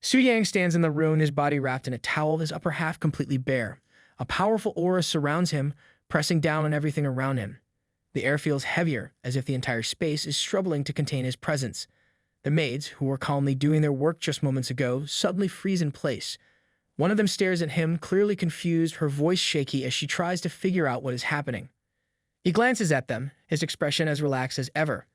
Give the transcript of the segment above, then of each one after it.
Su Yang stands in the room, his body wrapped in a towel, his upper half completely bare. A powerful aura surrounds him, pressing down on everything around him. The air feels heavier, as if the entire space is struggling to contain his presence. The maids, who were calmly doing their work just moments ago, suddenly freeze in place. One of them stares at him, clearly confused, her voice shaky as she tries to figure out what is happening. He glances at them, his expression as relaxed as ever.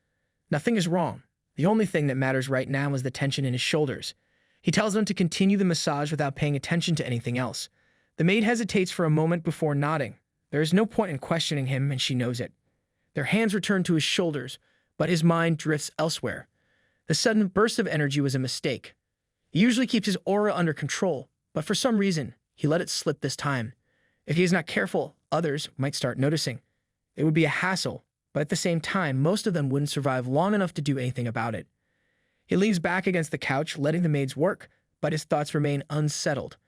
Nothing is wrong. The only thing that matters right now is the tension in his shoulders. He tells them to continue the massage without paying attention to anything else. The maid hesitates for a moment before nodding. There is no point in questioning him, and she knows it. Their hands return to his shoulders, but his mind drifts elsewhere. The sudden burst of energy was a mistake. He usually keeps his aura under control, but for some reason, he let it slip this time. If he is not careful, others might start noticing. It would be a hassle, but at the same time, most of them wouldn't survive long enough to do anything about it. He leans back against the couch, letting the maids work, but his thoughts remain unsettled.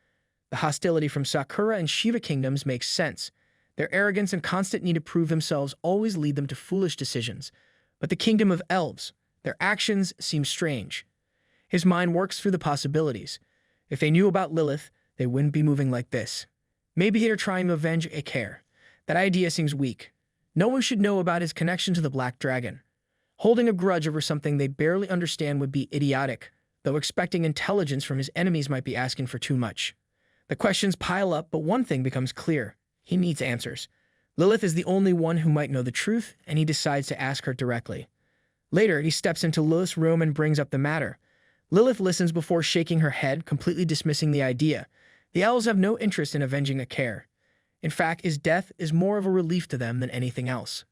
The hostility from Sakura and Shiva kingdoms makes sense. Their arrogance and constant need to prove themselves always lead them to foolish decisions. But the kingdom of elves, their actions seem strange. His mind works through the possibilities. If they knew about Lilith, they wouldn't be moving like this. Maybe they are trying to avenge a care. That idea seems weak. No one should know about his connection to the Black Dragon. Holding a grudge over something they barely understand would be idiotic, though expecting intelligence from his enemies might be asking for too much. The questions pile up, but one thing becomes clear. He needs answers. Lilith is the only one who might know the truth, and he decides to ask her directly. Later, he steps into Lilith's room and brings up the matter. Lilith listens before shaking her head, completely dismissing the idea. The elves have no interest in avenging a care. In fact, his death is more of a relief to them than anything else.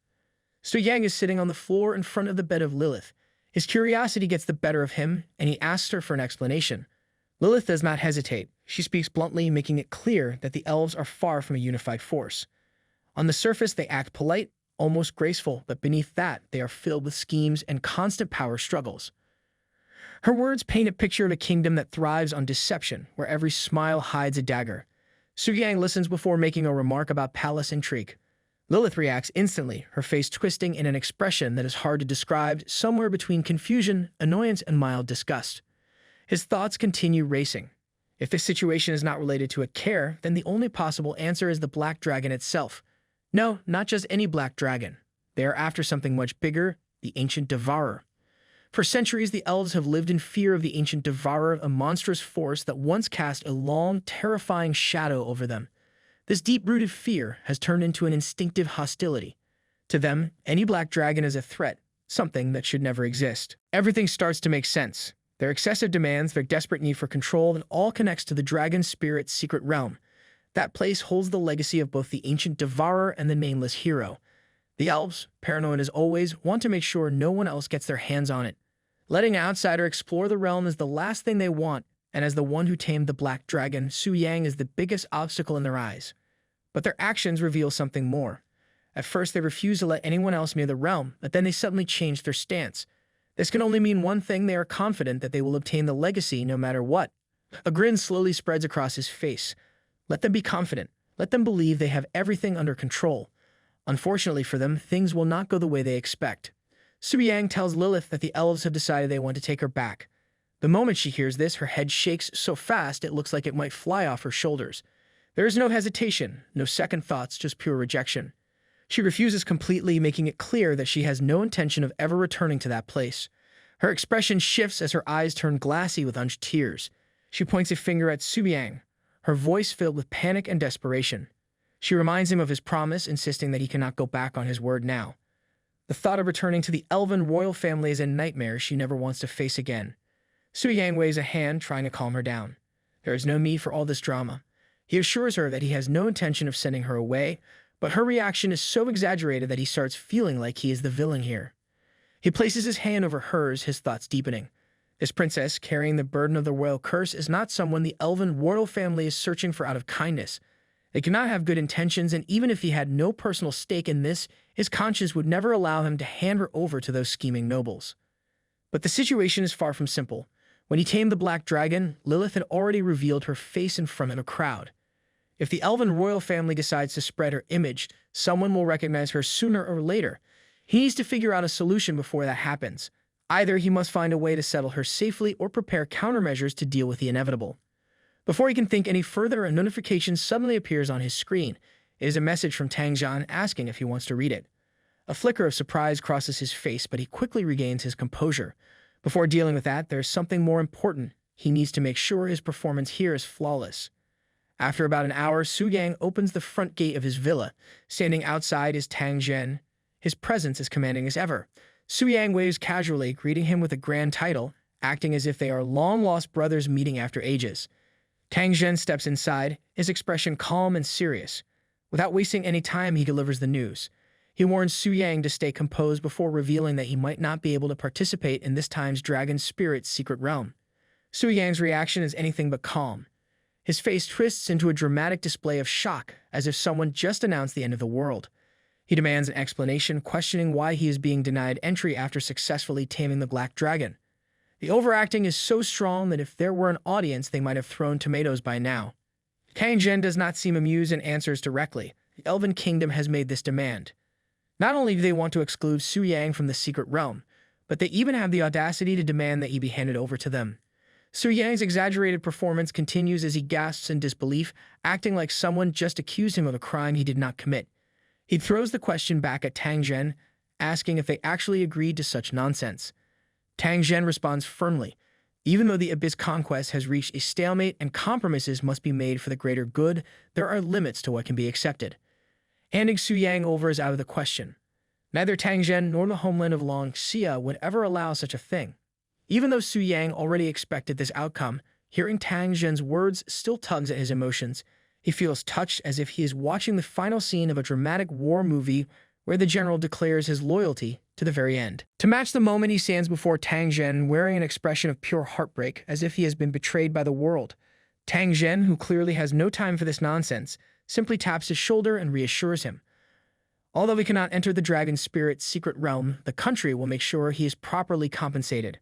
Su Yang is sitting on the floor in front of the bed of Lilith. His curiosity gets the better of him, and he asks her for an explanation. Lilith does not hesitate. She speaks bluntly, making it clear that the elves are far from a unified force. On the surface, they act polite, almost graceful, but beneath that, they are filled with schemes and constant power struggles. Her words paint a picture of a kingdom that thrives on deception, where every smile hides a dagger. Su Yang listens before making a remark about palace intrigue. Lilith reacts instantly, her face twisting in an expression that is hard to describe, somewhere between confusion, annoyance, and mild disgust. His thoughts continue racing. If this situation is not related to a care, then the only possible answer is the Black Dragon itself. No, not just any Black Dragon. They are after something much bigger, the Ancient Devourer. For centuries, the elves have lived in fear of the Ancient Devourer, a monstrous force that once cast a long, terrifying shadow over them. This deep-rooted fear has turned into an instinctive hostility. To them, any Black Dragon is a threat, something that should never exist. Everything starts to make sense. Their excessive demands, their desperate need for control, and all connects to the Dragon Spirit's secret realm. That place holds the legacy of both the Ancient Devourer and the Nameless Hero. The elves, paranoid as always, want to make sure no one else gets their hands on it. Letting an outsider explore the realm is the last thing they want, and as the one who tamed the Black Dragon, Su Yang is the biggest obstacle in their eyes. But their actions reveal something more. At first, they refuse to let anyone else near the realm, but then they suddenly change their stance. This can only mean one thing: they are confident that they will obtain the legacy no matter what. A grin slowly spreads across his face. Let them be confident. Let them believe they have everything under control. Unfortunately for them, things will not go the way they expect. Su Yang tells Lilith that the elves have decided they want to take her back. The moment she hears this, her head shakes so fast it looks like it might fly off her shoulders. There is no hesitation, no second thoughts, just pure rejection. She refuses completely, making it clear that she has no intention of ever returning to that place. Her expression shifts as her eyes turn glassy with unshed tears. She points a finger at Su Yang, her voice filled with panic and desperation. She reminds him of his promise, insisting that he cannot go back on his word now. The thought of returning to the elven royal family is a nightmare she never wants to face again. Su Yang waves a hand, trying to calm her down. There is no need for all this drama. He assures her that he has no intention of sending her away, but her reaction is so exaggerated that he starts feeling like he is the villain here. He places his hand over hers, his thoughts deepening. This princess, carrying the burden of the royal curse, is not someone the elven royal family is searching for out of kindness. They cannot have good intentions, and even if he had no personal stake in this, his conscience would never allow him to hand her over to those scheming nobles. But the situation is far from simple. When he tamed the Black Dragon, Lilith had already revealed her face in front of a crowd. If the elven royal family decides to spread her image, someone will recognize her sooner or later. He needs to figure out a solution before that happens. Either he must find a way to settle her safely or prepare countermeasures to deal with the inevitable. Before he can think any further, a notification suddenly appears on his screen. It is a message from Tang Jian asking if he wants to read it. A flicker of surprise crosses his face, but he quickly regains his composure. Before dealing with that, there's something more important. He needs to make sure his performance here is flawless. After about an hour, Su Yang opens the front gate of his villa. Standing outside is Tang Jian. His presence is commanding as ever. Su Yang waves casually, greeting him with a grand title, acting as if they are long-lost brothers meeting after ages. Tang Jian steps inside, his expression calm and serious. Without wasting any time, he delivers the news. He warns Su Yang to stay composed before revealing that he might not be able to participate in this time's Dragon Spirit's secret realm. Su Yang's reaction is anything but calm. His face twists into a dramatic display of shock, as if someone just announced the end of the world. He demands an explanation, questioning why he is being denied entry after successfully taming the Black Dragon. The overacting is so strong that if there were an audience, they might have thrown tomatoes by now. Tang Jian does not seem amused and answers directly. The Elven Kingdom has made this demand. Not only do they want to exclude Su Yang from the secret realm, but they even have the audacity to demand that he be handed over to them. Su Yang's exaggerated performance continues as he gasps in disbelief, acting like someone just accused him of a crime he did not commit. He throws the question back at Tang Jian, asking if they actually agreed to such nonsense. Tang Jian responds firmly. Even though the Abyss conquest has reached a stalemate and compromises must be made for the greater good, there are limits to what can be accepted. Handing Su Yang over is out of the question. Neither Tang Jian nor the homeland of Long Xia would ever allow such a thing. Even though Su Yang already expected this outcome, hearing Tang Jian's words still tugs at his emotions. He feels touched as if he is watching the final scene of a dramatic war movie where the general declares his loyalty to the very end. To match the moment, he stands before Tang Jian wearing an expression of pure heartbreak, as if he has been betrayed by the world. Tang Jian, who clearly has no time for this nonsense, simply taps his shoulder and reassures him. Although we cannot enter the Dragon Spirit's secret realm, the country will make sure he is properly compensated.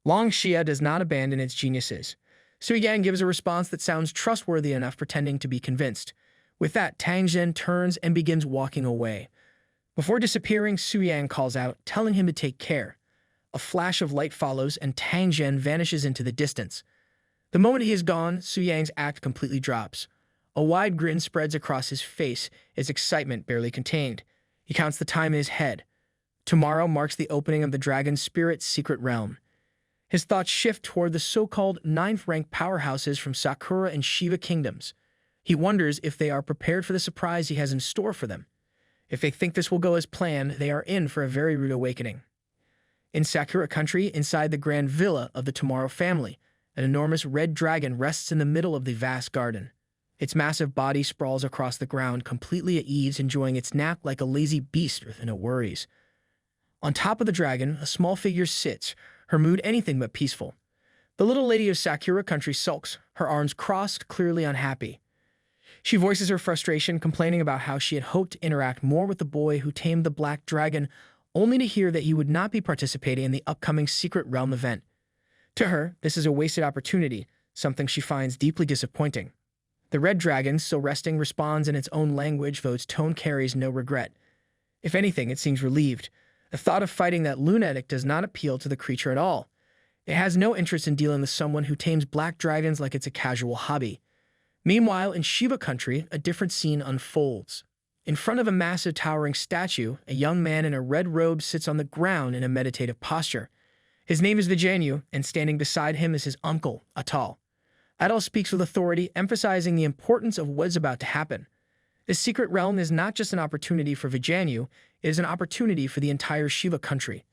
Long Xia does not abandon its geniuses. Su Yang gives a response that sounds trustworthy enough, pretending to be convinced. With that, Tang Jian turns and begins walking away. Before disappearing, Su Yang calls out, telling him to take care. A flash of light follows, and Tang Jian vanishes into the distance. The moment he is gone, Su Yang's act completely drops. A wide grin spreads across his face, his excitement barely contained. He counts the time in his head. Tomorrow marks the opening of the Dragon Spirit's secret realm. His thoughts shift toward the so-called ninth-rank powerhouses from Sakura and Shiva kingdoms. He wonders if they are prepared for the surprise he has in store for them. If they think this will go as planned, they are in for a very rude awakening. In Sakura country, inside the grand villa of the Tomorrow family, an enormous red dragon rests in the middle of the vast garden. Its massive body sprawls across the ground, completely at ease, enjoying its nap like a lazy beast with no worries. On top of the dragon, a small figure sits, her mood anything but peaceful. The little lady of Sakura country sulks, her arms crossed, clearly unhappy. She voices her frustration, complaining about how she had hoped to interact more with the boy who tamed the Black Dragon, only to hear that he would not be participating in the upcoming Secret Realm event. To her, this is a wasted opportunity, something she finds deeply disappointing. The red dragon, still resting, responds in its own language, though its tone carries no regret. If anything, it seems relieved. The thought of fighting that lunatic does not appeal to the creature at all. It has no interest in dealing with someone who tames black dragons like it's a casual hobby. Meanwhile, in Shiva country, a different scene unfolds. In front of a massive towering statue, a young man in a red robe sits on the ground in a meditative posture. His name is Vijayanu, and standing beside him is his uncle, Atal. Atal speaks with authority, emphasizing the importance of what is about to happen. This secret realm is not just an opportunity for Vijayanu, it is an opportunity for the entire Shiva country.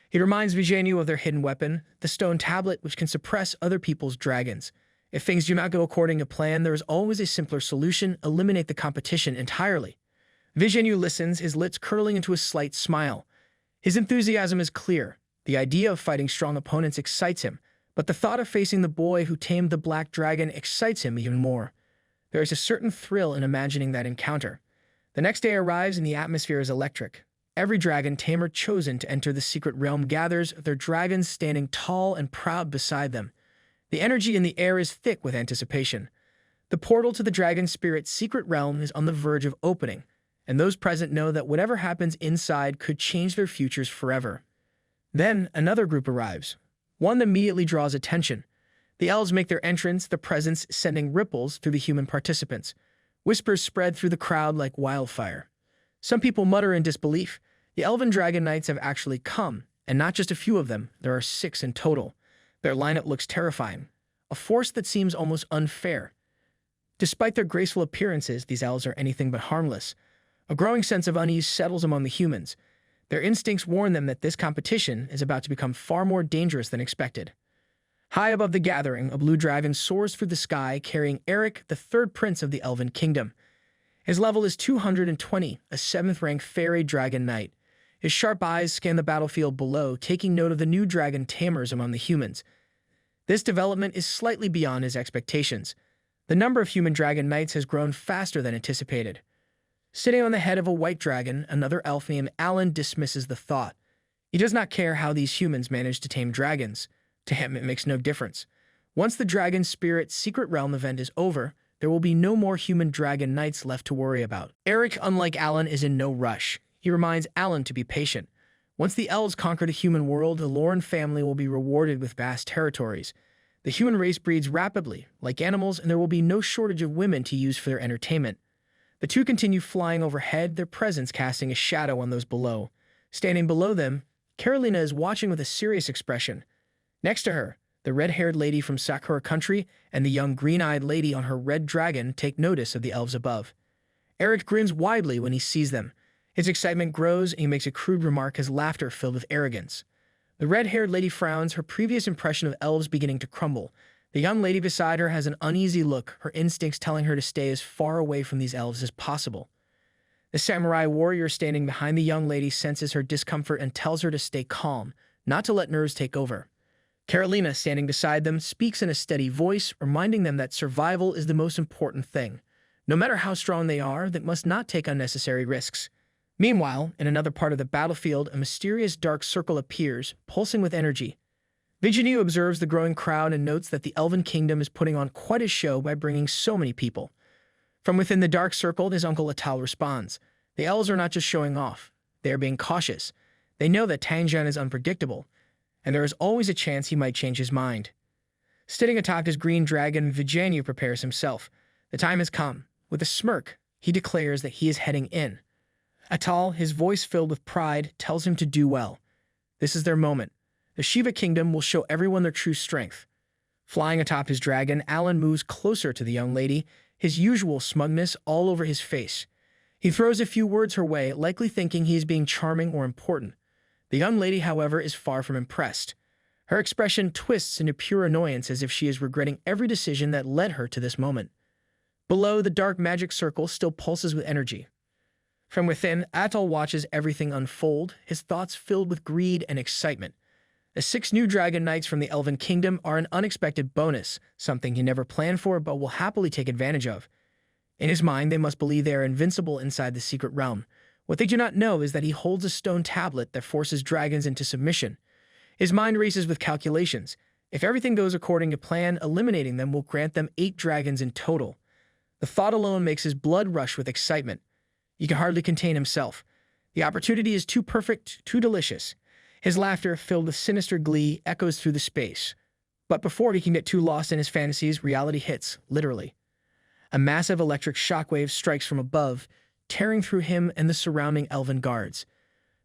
He reminds Vijayanu of their hidden weapon, the stone tablet which can suppress other people's dragons. If things do not go according to plan, there is always a simpler solution: eliminate the competition entirely. Vijayanu listens, his lips curling into a slight smile. His enthusiasm is clear. The idea of fighting strong opponents excites him, but the thought of facing the boy who tamed the Black Dragon excites him even more. There is a certain thrill in imagining that encounter. The next day arrives and the atmosphere is electric. Every dragon tamer chosen to enter the secret realm gathers, their dragons standing tall and proud beside them. The energy in the air is thick with anticipation. The portal to the Dragon Spirit's secret realm is on the verge of opening, and those present know that whatever happens inside could change their futures forever. Then another group arrives, one that immediately draws attention. The elves make their entrance, the presence sending ripples through the human participants. Whispers spread through the crowd like wildfire. Some people mutter in disbelief. The elven dragon knights have actually come, and not just a few of them, there are 6 in total. Their lineup looks terrifying, a force that seems almost unfair. Despite their graceful appearances, these elves are anything but harmless. A growing sense of unease settles among the humans. Their instincts warn them that this competition is about to become far more dangerous than expected. High above the gathering, a blue dragon soars through the sky, carrying Eric, the 3rd prince of the Elven Kingdom. His level is 220, a 7th-rank fairy dragon knight. His sharp eyes scan the battlefield below, taking note of the new dragon tamers among the humans. This development is slightly beyond his expectations. The number of human dragon knights has grown faster than anticipated. Sitting on the head of a white dragon, another elf named Alan dismisses the thought. He does not care how these humans manage to tame dragons. To him, it makes no difference. Once the Dragon Spirit Secret Realm event is over, there will be no more human dragon knights left to worry about. Eric, unlike Alan, is in no rush. He reminds Alan to be patient. Once the elves conquer the human world, the Lauren family will be rewarded with vast territories. The human race breeds rapidly, like animals, and there will be no shortage of women to use for their entertainment. The two continue flying overhead, their presence casting a shadow on those below. Standing below them, Carolina is watching with a serious expression. Next to her, the red-haired lady from Sakura Country and the young green-eyed lady on her red dragon take notice of the elves above. Eric grins widely when he sees them. His excitement grows and he makes a crude remark, his laughter filled with arrogance. The red-haired lady frowns, her previous impression of elves beginning to crumble. The young lady beside her has an uneasy look, her instincts telling her to stay as far away from these elves as possible. The samurai warrior standing behind the young lady senses her discomfort and tells her to stay calm, not to let nerves take over. Carolina, standing beside them, speaks in a steady voice, reminding them that survival is the most important thing. No matter how strong they are, they must not take unnecessary risks. Meanwhile, in another part of the battlefield, a mysterious dark circle appears, pulsing with energy. Vigenu observes the growing crowd and notes that the Elven Kingdom is putting on quite a show by bringing so many people. From within the dark circle, his uncle Atal responds. The elves are not just showing off. They are being cautious. They know that Tanjan is unpredictable, and there is always a chance he might change his mind. Sitting atop his green dragon, Vigenu prepares himself. The time has come. With a smirk, he declares that he is heading in. Atal, his voice filled with pride, tells him to do well. This is their moment. The Shiva Kingdom will show everyone their true strength. Flying atop his dragon, Alan moves closer to the young lady, his usual smugness all over his face. He throws a few words her way, likely thinking he is being charming or important. The young lady, however, is far from impressed. Her expression twists into pure annoyance as if she is regretting every decision that led her to this moment. Below, the dark magic circle still pulses with energy. From within, Atal watches everything unfold, his thoughts filled with greed and excitement. The 6 new Dragon Knights from the Elven Kingdom are an unexpected bonus, something he never planned for but will happily take advantage of. In his mind, they must believe they are invincible inside the secret realm. What they do not know is that he holds a stone tablet that forces dragons into submission. His mind races with calculations. If everything goes according to plan, eliminating them will grant them 8 dragons in total. The thought alone makes his blood rush with excitement. He can hardly contain himself. The opportunity is too perfect, too delicious. His laughter, filled with sinister glee, echoes through the space. But before he can get too lost in his fantasies, reality hits, literally. A massive electric shockwave strikes from above, tearing through him and the surrounding elven guards.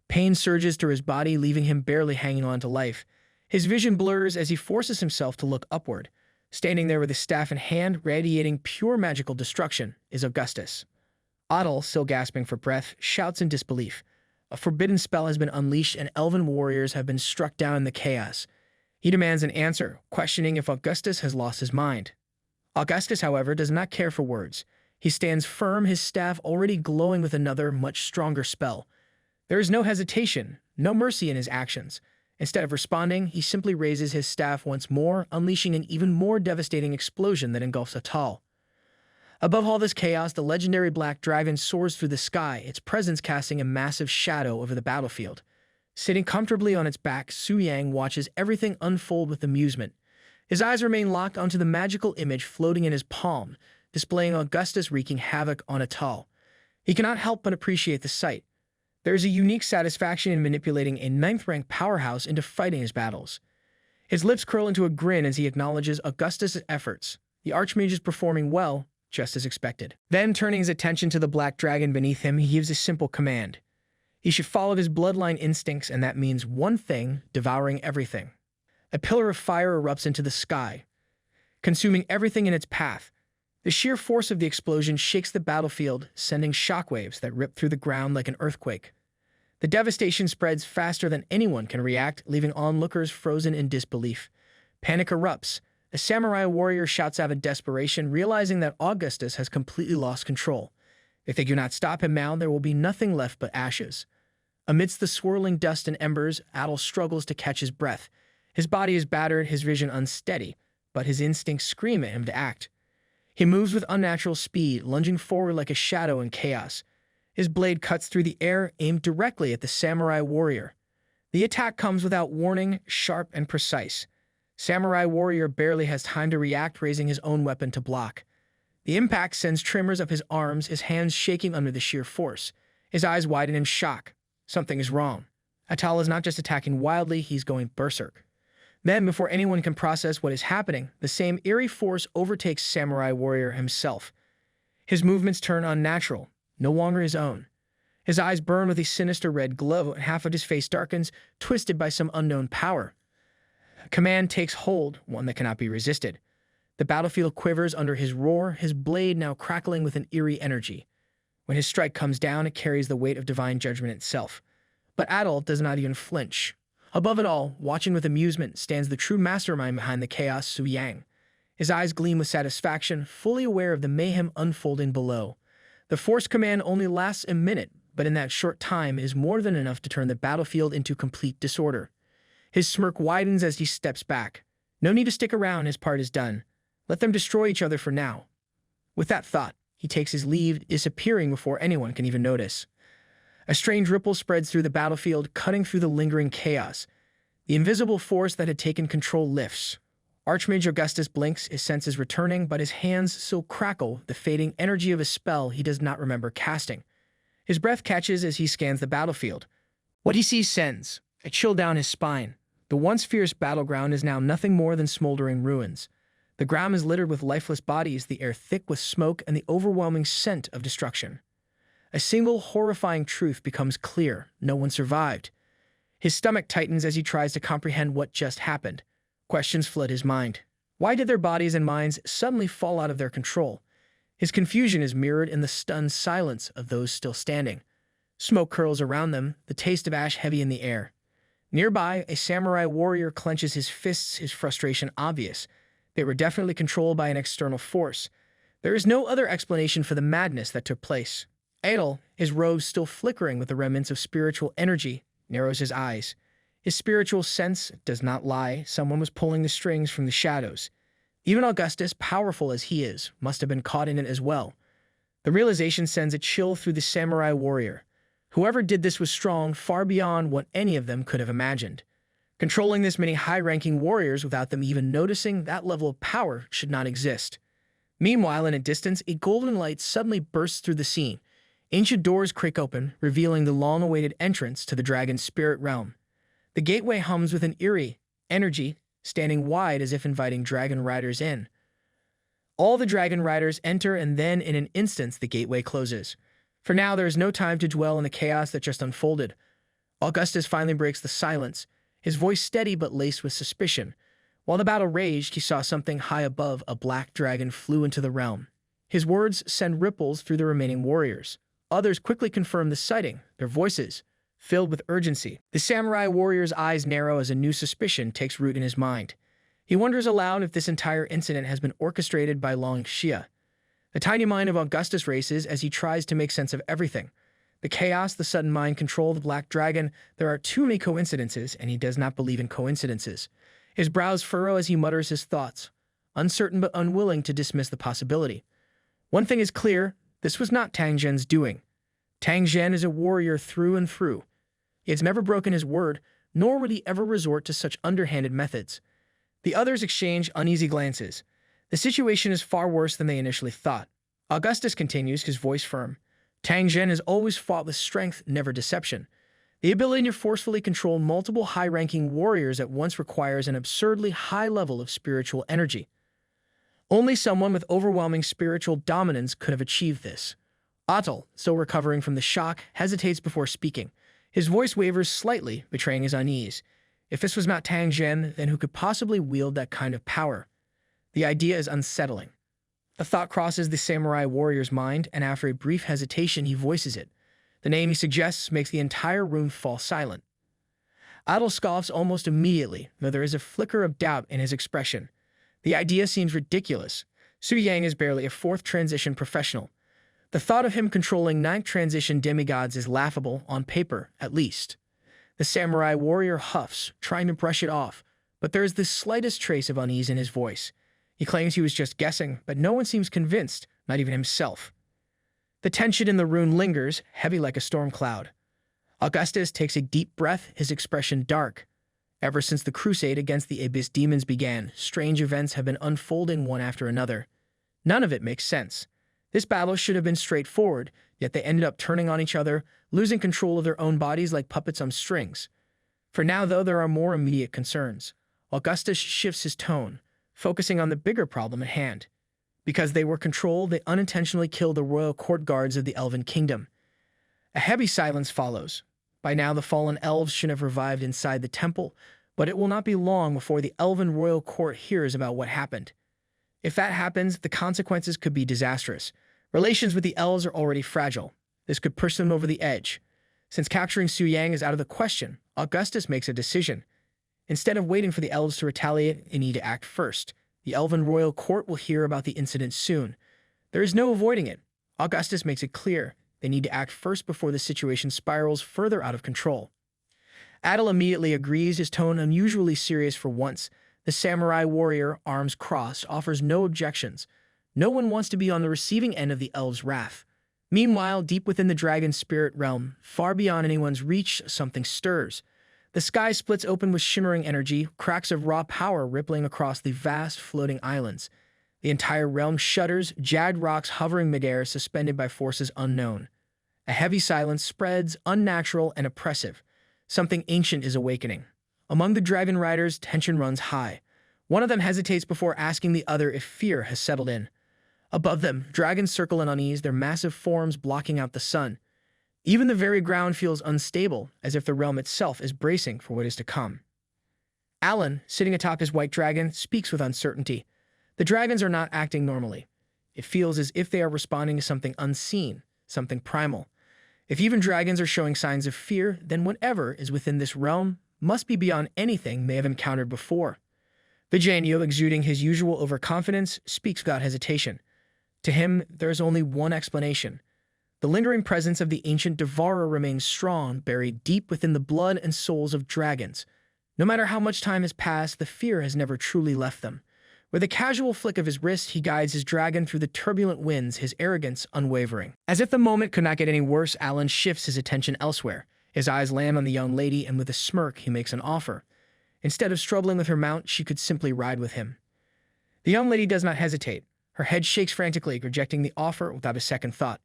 Pain surges through his body, leaving him barely hanging on to life. His vision blurs as he forces himself to look upward. Standing there with his staff in hand, radiating pure magical destruction, is Augustus. Atal, still gasping for breath, shouts in disbelief. A forbidden spell has been unleashed and elven warriors have been struck down in the chaos. He demands an answer, questioning if Augustus has lost his mind. Augustus, however, does not care for words. He stands firm, his staff already glowing with another, much stronger spell. There is no hesitation, no mercy in his actions. Instead of responding, he simply raises his staff once more, unleashing an even more devastating explosion that engulfs Atal. Above all this chaos, the legendary black dragon soars through the sky, its presence casting a massive shadow over the battlefield. Sitting comfortably on its back, Su Yang watches everything unfold with amusement. His eyes remain locked onto the magical image floating in his palm, displaying Augustus wreaking havoc on Atal. He cannot help but appreciate the sight. There's a unique satisfaction in manipulating a ninth-rank powerhouse into fighting his battles. His lips curl into a grin as he acknowledges Augustus' efforts. The Archmage is performing well, just as expected. Then, turning his attention to the black dragon beneath him, he gives a simple command. He should follow his bloodline instincts, and that means one thing: devouring everything. A pillar of fire erupts into the sky, consuming everything in its path. The sheer force of the explosion shakes the battlefield, sending shockwaves that rip through the ground like an earthquake. The devastation spreads faster than anyone can react, leaving onlookers frozen in disbelief. Panic erupts. A samurai warrior shouts out in desperation, realizing that Augustus has completely lost control. If they do not stop him now, there will be nothing left but ashes. Amidst the swirling dust and embers, Adol struggles to catch his breath. His body is battered, his vision unsteady, but his instincts scream at him to act. He moves with unnatural speed, lunging forward like a shadow in chaos. His blade cuts through the air, aimed directly at the samurai warrior. The attack comes without warning, sharp and precise. Samurai warrior barely has time to react, raising his own weapon to block. The impact sends tremors up his arms, his hands shaking under the sheer force. His eyes widen in shock. Something is wrong. Adol is not just attacking wildly, he's going berserk. Then, before anyone can process what is happening, the same eerie force overtakes Samurai Warrior himself. His movements turn unnatural, no longer his own. His eyes burn with a sinister red glow, and half of his face darkens, twisted by some unknown power. A command takes hold, one that cannot be resisted. The battlefield quivers under his roar, his blade now crackling with an eerie energy. When his strike comes down, it carries the weight of divine judgment itself. But Adol does not even flinch. Above it all, watching with amusement, stands the true mastermind behind the chaos, Su Yang. His eyes gleam with satisfaction, fully aware of the mayhem unfolding below. The force command only lasts a minute, but in that short time is more than enough to turn the battlefield into complete disorder. His smirk widens as he steps back. No need to stick around, his part is done. Let them destroy each other for now. With that thought, he takes his leave, disappearing before anyone can even notice. A strange ripple spreads through the battlefield, cutting through the lingering chaos. The invisible force that had taken control lifts. Archmage Augustus blinks, his senses returning, but his hands still crackle, the fading energy of a spell he does not remember casting. His breath catches as he scans the battlefield. What he sees sends a chill down his spine. The once fierce battleground is now nothing more than smoldering ruins. The ground is littered with lifeless bodies, the air thick with smoke, and the overwhelming scent of destruction. A single horrifying truth becomes clear: no one survived. His stomach tightens as he tries to comprehend what just happened. Questions flood his mind. Why did their bodies and minds suddenly fall out of their control? His confusion is mirrored in the stunned silence of those still standing. Smoke curls around them, the taste of ash heavy in the air. Nearby, a samurai warrior clenches his fists, his frustration obvious. They were definitely controlled by an external force. There is no other explanation for the madness that took place. Adol, his robes still flickering with the remnants of spiritual energy, narrows his eyes. His spiritual sense does not lie. Someone was pulling the strings from the shadows. Even Augustus, powerful as he is, must have been caught in it as well. The realization sends a chill through the samurai warrior. Whoever did this was strong, far beyond what any of them could have imagined. Controlling this many high-ranking warriors without them even noticing that level of power should not exist. Meanwhile, in a distance, a golden light suddenly bursts through the scene. Ancient doors creak open, revealing the long-awaited entrance to the dragon's spirit realm. The gateway hums with an eerie energy, standing wide as if inviting dragon riders in. All the dragon riders enter, and then in an instant the gateway closes. For now, there is no time to dwell in the chaos that just unfolded. Augustus finally breaks the silence, his voice steady but laced with suspicion. While the battle raged, he saw something high above. A black dragon flew into the realm. His words send ripples through the remaining warriors. Others quickly confirm the sighting, their voices filled with urgency. The samurai warrior's eyes narrow as a new suspicion takes root in his mind. He wonders aloud if this entire incident has been orchestrated by Long Xia. The tiny mind of Augustus races as he tries to make sense of everything. The chaos, the sudden mind control of the black dragon. There are too many coincidences, and he does not believe in coincidences. His brows furrow as he mutters his thoughts, uncertain but unwilling to dismiss the possibility. One thing is clear: this was not Tang Zhen's doing. Tang Zhen is a warrior through and through. He has never broken his word, nor would he ever resort to such underhanded methods. The others exchange uneasy glances. The situation is far worse than they initially thought. Augustus continues, his voice firm. Tang Zhen has always fought with strength, never deception. The ability to forcefully control multiple high-ranking warriors at once requires an absurdly high level of spiritual energy. Only someone with overwhelming spiritual dominance could have achieved this. Atal, still recovering from the shock, hesitates before speaking. His voice wavers slightly, betraying his unease. If this was not Tang Zhen, then who could possibly wield that kind of power? The idea is unsettling. The thought crosses the samurai warrior's mind, and after a brief hesitation, he voices it. The name he suggests makes the entire room fall silent. Atal scoffs almost immediately, though there is a flicker of doubt in his expression. The idea seems ridiculous. Su Yang is barely a fourth transition professional. The thought of him controlling ninth transition demigods is laughable, on paper, at least. The samurai warrior huffs, trying to brush it off, but there is the slightest trace of unease in his voice. He claims he was just guessing, but no one seems convinced, not even himself. The tension in the room lingers, heavy like a storm cloud. Augustus takes a deep breath, his expression dark. Ever since the crusade against the Abyss demons began, strange events have been unfolding one after another. None of it makes sense. This battle should have been straightforward, yet they ended up turning on each other, losing control of their own bodies like puppets on strings. For now, though, there are more immediate concerns. Augustus shifts his tone, focusing on the bigger problem at hand. Because they were controlled, they unintentionally killed the royal court guards of the Elven Kingdom. A heavy silence follows. By now, the fallen elves should have revived inside the temple, but it will not be long before the Elven royal court hears about what happened. If that happens, the consequences could be disastrous. Relations with the elves are already fragile. This could push them over the edge. Since capturing Su Yang is out of the question, Augustus makes a decision. Instead of waiting for the elves to retaliate, they need to act first. The Elven royal court will hear about the incident soon. There is no avoiding it. Augustus makes it clear. They need to act first before the situation spirals further out of control. Adel immediately agrees, his tone unusually serious for once. The samurai warrior, arms crossed, offers no objections. No one wants to be on the receiving end of the elves' wrath. Meanwhile, deep within the dragon's spirit realm, far beyond anyone's reach, something stirs. The sky splits open with shimmering energy, cracks of raw power rippling across the vast floating islands. The entire realm shudders, jagged rocks hovering midair, suspended by forces unknown. A heavy silence spreads, unnatural and oppressive. Something ancient is awakening. Among the dragon riders, tension runs high. One of them hesitates before asking the other if fear has settled in. Above them, dragons circle in unease, their massive forms blocking out the sun. Even the very ground feels unstable, as if the realm itself is bracing for what is to come. Alan, sitting atop his white dragon, speaks with uncertainty. The dragons are not acting normally. It feels as if they are responding to something unseen, something primal. If even dragons are showing signs of fear, then whatever is within this realm must be beyond anything they have encountered before. Vijanio, exuding his usual overconfidence, speaks without hesitation. To him, there is only one explanation. The lingering presence of the ancient devourer remains strong, buried deep within the blood and souls of dragons. No matter how much time has passed, the fear has never truly left them. With a casual flick of his wrist, he guides his dragon through the turbulent winds, his arrogance unwavering. As if the moment could not get any worse, Alan shifts his attention elsewhere. His eyes land on the young lady, and with a smirk, he makes an offer. Instead of struggling with her mount, she could simply ride with him. The young lady does not hesitate. Her head shakes frantically, rejecting the offer without a second thought.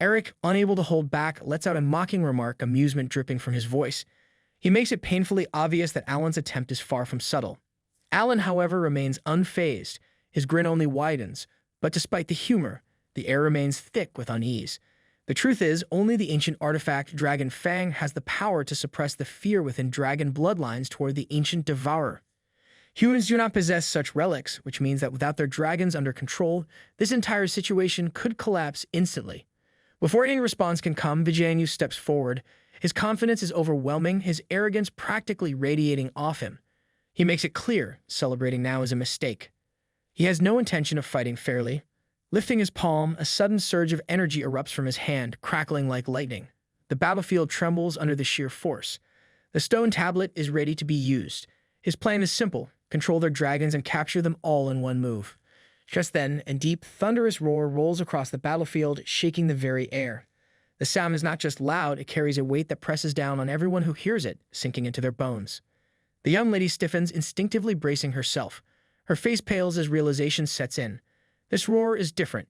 Eric, unable to hold back, lets out a mocking remark, amusement dripping from his voice. He makes it painfully obvious that Alan's attempt is far from subtle. Alan, however, remains unfazed. His grin only widens, but despite the humor, the air remains thick with unease. The truth is, only the ancient artifact Dragon Fang has the power to suppress the fear within dragon bloodlines toward the ancient devourer. Humans do not possess such relics, which means that without their dragons under control, this entire situation could collapse instantly. Before any response can come, Vijanyu steps forward. His confidence is overwhelming, his arrogance practically radiating off him. He makes it clear, celebrating now is a mistake. He has no intention of fighting fairly. Lifting his palm, a sudden surge of energy erupts from his hand, crackling like lightning. The battlefield trembles under the sheer force. The stone tablet is ready to be used. His plan is simple: control their dragons and capture them all in one move. Just then, a deep, thunderous roar rolls across the battlefield, shaking the very air. The sound is not just loud, it carries a weight that presses down on everyone who hears it, sinking into their bones. The young lady stiffens, instinctively bracing herself. Her face pales as realization sets in. This roar is different.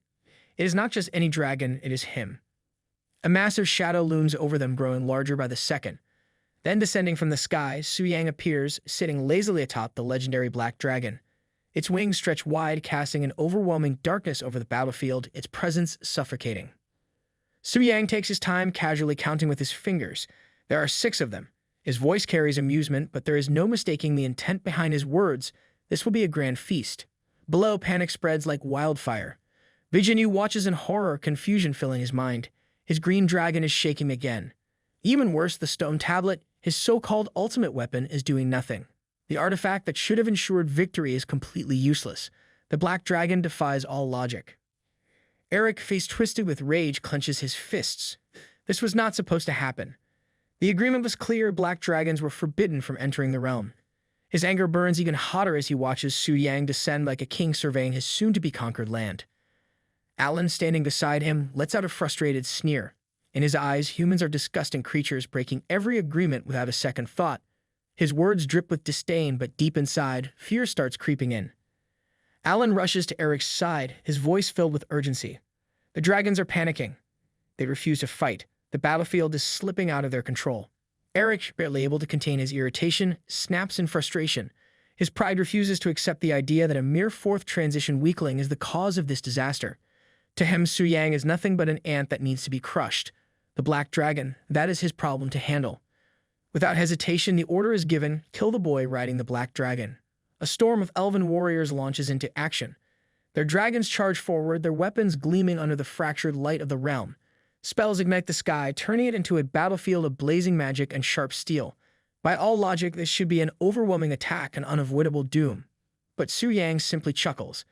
It is not just any dragon, it is him. A massive shadow looms over them, growing larger by the second. Then, descending from the sky, Su-Yang appears, sitting lazily atop the legendary black dragon. Its wings stretch wide, casting an overwhelming darkness over the battlefield, its presence suffocating. Su-Yang takes his time, casually counting with his fingers. There are 6 of them. His voice carries amusement, but there is no mistaking the intent behind his words. This will be a grand feast. Below, panic spreads like wildfire. Vision Yu watches in horror, confusion filling his mind. His green dragon is shaking again. Even worse, the stone tablet, his so-called ultimate weapon, is doing nothing. The artifact that should have ensured victory is completely useless. The black dragon defies all logic. Eric, face twisted with rage, clenches his fists. This was not supposed to happen. The agreement was clear. Black dragons were forbidden from entering the realm. His anger burns even hotter as he watches Su-Yang descend like a king surveying his soon-to-be-conquered land. Alan, standing beside him, lets out a frustrated sneer. In his eyes, humans are disgusting creatures breaking every agreement without a second thought. His words drip with disdain, but deep inside, fear starts creeping in. Alan rushes to Eric's side, his voice filled with urgency. The dragons are panicking. They refuse to fight. The battlefield is slipping out of their control. Eric, barely able to contain his irritation, snaps in frustration. His pride refuses to accept the idea that a mere 4th transition weakling is the cause of this disaster. To him, Su-Yang is nothing but an ant that needs to be crushed. The black dragon, that is his problem to handle. Without hesitation, the order is given, kill the boy riding the black dragon. A storm of elven warriors launches into action. Their dragons charge forward, their weapons gleaming under the fractured light of the realm. Spells ignite the sky, turning it into a battlefield of blazing magic and sharp steel. By all logic, this should be an overwhelming attack, an unavoidable doom. But Su-Yang simply chuckles.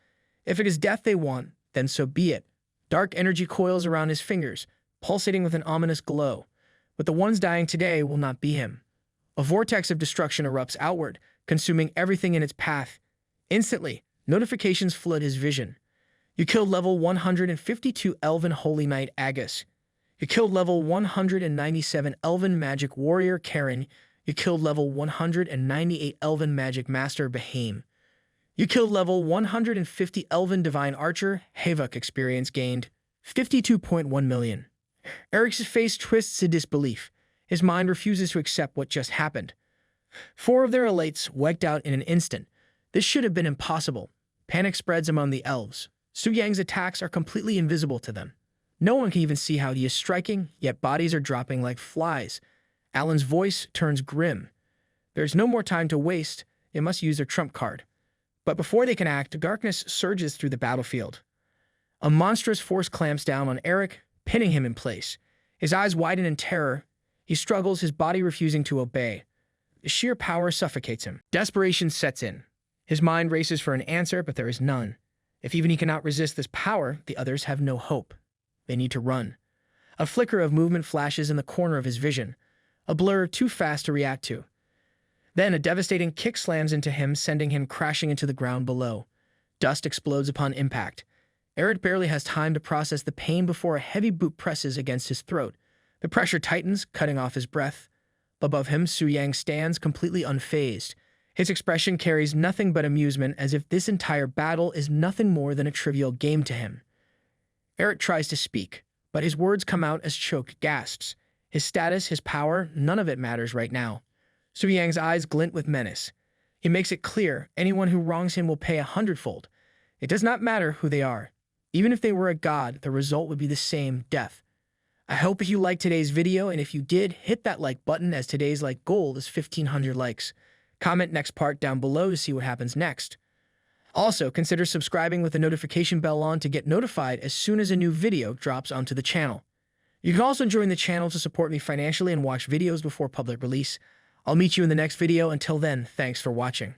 If it is death they want, then so be it. Dark energy coils around his fingers, pulsating with an ominous glow. But the ones dying today will not be him. A vortex of destruction erupts outward, consuming everything in its path. Instantly, notifications flood his vision. You killed level 152 Elven Holy Knight Agus. You killed level 197 Elven Magic Warrior Karen. You killed level 198 Elven Magic Master Behaim. You killed level 150 Elven Divine Archer. Havok experience gained 52.1 million. Eric's face twists in disbelief. His mind refuses to accept what just happened. 4 of their elites wiped out in an instant. This should have been impossible. Panic spreads among the elves. Su-Yang's attacks are completely invisible to them. No one can even see how he is striking, yet bodies are dropping like flies. Alan's voice turns grim. There's no more time to waste. They must use their trump card. But before they can act, darkness surges through the battlefield. A monstrous force clamps down on Eric, pinning him in place. His eyes widen in terror. He struggles, his body refusing to obey. The sheer power suffocates him. Desperation sets in. His mind races for an answer, but there is none. If even he cannot resist this power, the others have no hope. They need to run. A flicker of movement flashes in the corner of his vision, a blur too fast to react to. Then a devastating kick slams into him, sending him crashing into the ground below. Dust explodes upon impact. Eric barely has time to process the pain before a heavy boot presses against his throat. The pressure tightens, cutting off his breath. Above him, Su-Yang stands completely unfazed. His expression carries nothing but amusement, as if this entire battle is nothing more than a trivial game to him. Eric tries to speak, but his words come out as choked gasps. His status, his power, none of it matters right now. Su-Yang's eyes glint with menace. He makes it clear, anyone who wrongs him will pay 100-fold. It does not matter who they are. Even if they were a god, the result would be the same, death. I hope if you liked today's video, and if you did, hit that like button, as today's like goal is 1,500 likes. Comment next part down below to see what happens next. Also, consider subscribing with the notification bell on to get notified as soon as a new video drops onto the channel. You can also join the channel to support me financially and watch videos before public release. I'll meet you in the next video. Until then, thanks for watching.